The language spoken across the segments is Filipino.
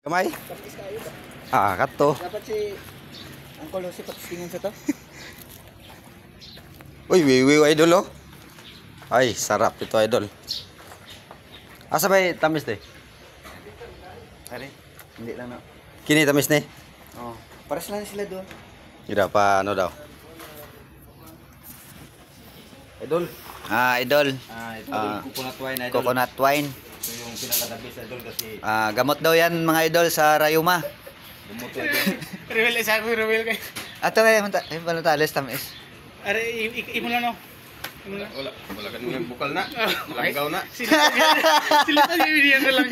Kamay? Tapos kayo ba? Kato. Dapat si Uncle Jose patistingin sa to. Uy, wiwi idol oh. Ay, sarap ito idol. Asa ba tamis de? Pare, hindi lang na. Kini tamis ni? Oh, pares lang sila doon. Ira pa ano daw? Idol. Idol. Ito yung coconut wine idol. Coconut wine. Ito yung pinakadabis idol kasi Gamot daw yan mga idol sa rayuma. lumot idol. Rewel isa ko rewel kay. Ato kaya manatalis tamis. Are imo lang no. Wala ka nung bukal na. Langgaw na. Sila tayo biniyan na lang.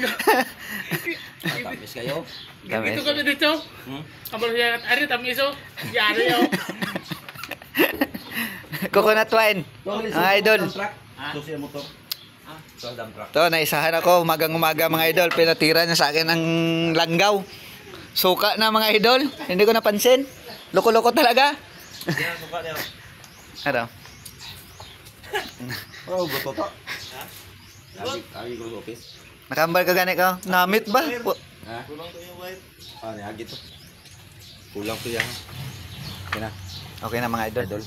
Tamis kayo. Ito kami dito. Kabalo siya are tamiso. Yari yo. Coconut wine. Mga idol. Ito siya motor. Ito ang dump truck. To, naisahan ako umagang-umaga mga idol. Pinatira niya sa akin ang langgaw. Suka na mga idol. Hindi ko napansin. Loko-loko talaga. Yan, suka niya. Ano? Oh, buto to. Agi ko sa office. Nakambal ka gani ka? Namit ba? Ha? Kulang to yung white. Agi to. Kulang to yan. Okay na. Okay na mga idol.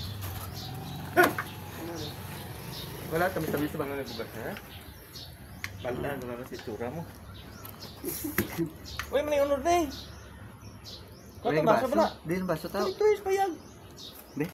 Wala tamis-tamis sa mga nagbugas ha. Banda na si tsura mo. Uy, may unod na eh. Kaya baso ba na? Din baso tao. Ito is payag.